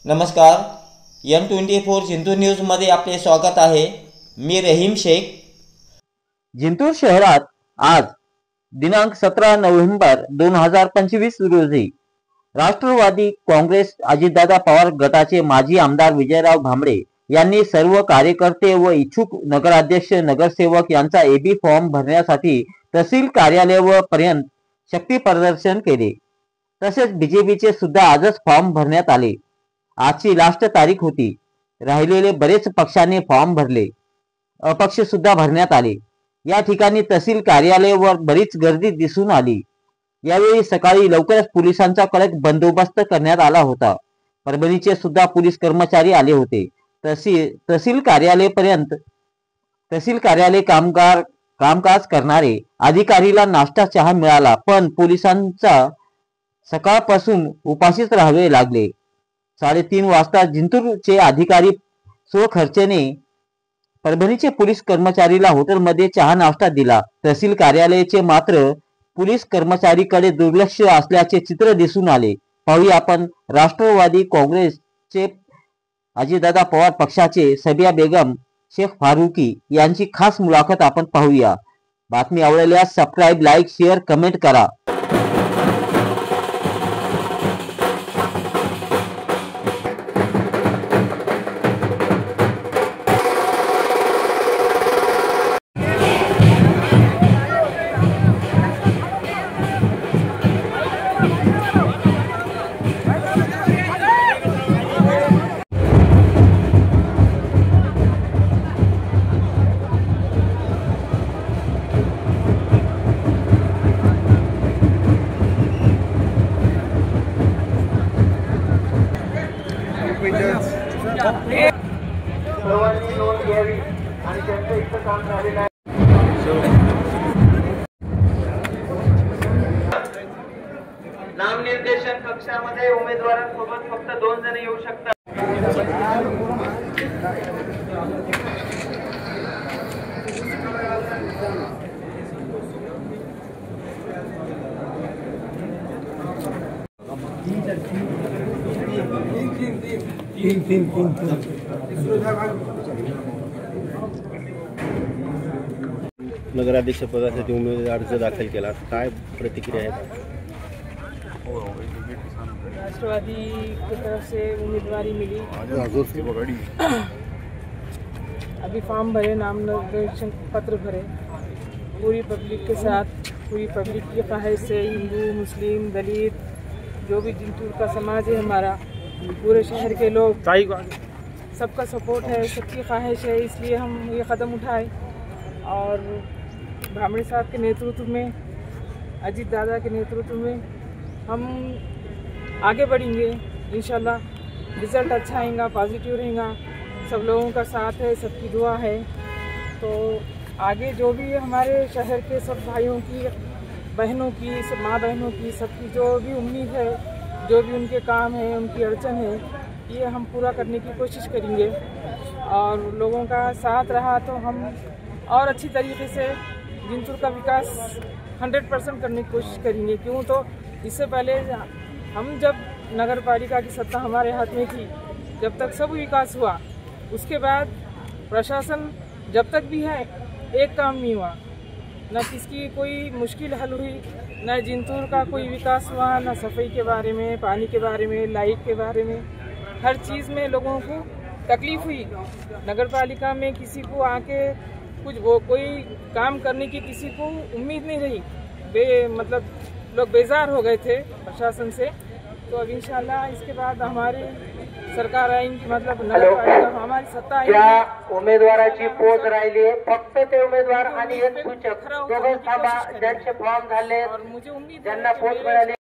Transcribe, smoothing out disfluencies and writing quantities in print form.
नमस्कार, N24 जिंतूर न्यूजमध्ये आपले स्वागत आहे। मी रहीम शेख। जिंतूर शहरात आज दिनांक 17 नोव्हेंबर 2025 रोजी राष्ट्रवादी काँग्रेस अजितदादा पवार गटाचे माजी आमदार विजयराव भांबळे यांनी सर्व कार्यकर्ते व इच्छुक नगराध्यक्ष नगरसेवक यांचा एबी फॉर्म भरण्यासाठी तहसील कार्यालयापर्यंत शक्ती प्रदर्शन केले। तसेच बीजेपीचे सुद्धा आजच फॉर्म भरण्यात आले। आजची लास्ट तारीख होती। राहिलेले बरेच पक्षांनी फॉर्म भरले, अपक्ष सुद्धा भरण्यात आले। या ठिकाणी तहसील कार्यालयावर बरीच गर्दी दिसून आली। यावेळी सकाळी लवकरच पोलिसांचा कडक बंदोबस्त करण्यात आला होता। परभणीचे सुद्धा पोलीस कर्मचारी आले होते। तहसील कार्यालय कामकाज करणारे अधिकारीला नाश्ता चहा मिळाला, पण पोलिसांचा सकाळपासून उपाशीच राहावे लागले। 3:30 वाजता जिंतूरचे अधिकारी स्वखर्चाने परभणीचे पोलीस कर्मचारीला हॉटेलमध्ये चहा नाश्ता दिला। तहसील कार्यालयाचे मात्र पोलीस कर्मचारीकडे दुर्लक्ष असल्याचे चित्र दिसून आले। पाहूया आपण राष्ट्रवादी काँग्रेसचे अजितदादा पवार पक्षाचे सबिया बेगम शेख फारुकी यांची खास मुलाखत आपण पाहूया। बातमी आवडल्यास सबस्क्राइब, लाईक, शेअर, कमेंट करा। सर्वांनी नोंद घ्यावी आणि त्यांचं इथं काम झालेलं आहे। नामनिर्देशन कक्षामध्ये उमेदवारांसोबत फक्त 2 जण येऊ शकतात। नगराध्यक्ष पदासाठी उमेदवारी अर्ज दाखल केला, काय प्रतिक्रिया आहे? राष्ट्रवादी की तरफ से उम्मीदवारी मिली। अभी फॉर्म भरे, नामनिर्देशन पत्र भरे। पूरी पब्लिक के साथ, पूरी पब्लिक की ख्वाहिश से हिंदू, मुस्लिम, दलित, जो भी जिंतूर का समाज है हमारा, पूरे शहर के लोग, सबका सपोर्ट है, सबकी ख्वाहिश है, इसलिए हम ये कदम उठाए। और भांबड़े साहब के नेतृत्व में, अजीत दादा के नेतृत्व में हम आगे बढ़ेंगे। इंशाल्लाह रिज़ल्ट अच्छा आएगा, पॉजिटिव रहेगा। सब लोगों का साथ है, सबकी दुआ है। तो आगे जो भी हमारे शहर के सब भाइयों की, बहनों की, सब माँ बहनों की, सबकी जो भी उम्मीद है, जो भी उनके काम है, उनकी अड़चन है, ये हम पूरा करने की कोशिश करेंगे। और लोगों का साथ रहा तो हम और अच्छी तरीके से जिंतूर का विकास 100% करने की कोशिश करेंगे। क्यों तो इससे पहले हम जब नगर पालिका की सत्ता हमारे हाथ में थी, जब तक सब विकास हुआ, उसके बाद प्रशासन जब तक भी है, एक काम नहीं हुआ। न किसकी कोई मुश्किल हल हुई, न जिंतूर का कोई विकास हुआ, न सफाई के बारे में, पानी के बारे में, लाइट के बारे में, हर चीज़ में लोगों को तकलीफ हुई। नगर पालिका में किसी को आके कोई काम करने की किसी को उम्मीद नहीं रही। मतलब लोग बेजार हो गए थे प्रशासन से। तो अब इंशाल्लाह इसके बाद हमारी सरकार आएगी, मतलब नगर पालिका हमारी सत्ता आएगी। ज्या उमेदवाराची पोच राहिली फक्त ते उमेदवार आणि एक सूचक दोघं थांबा, ज्यांचे फॉर्म झाले, और मुझे उम्मीद है ज्यांना पोच मिळाली।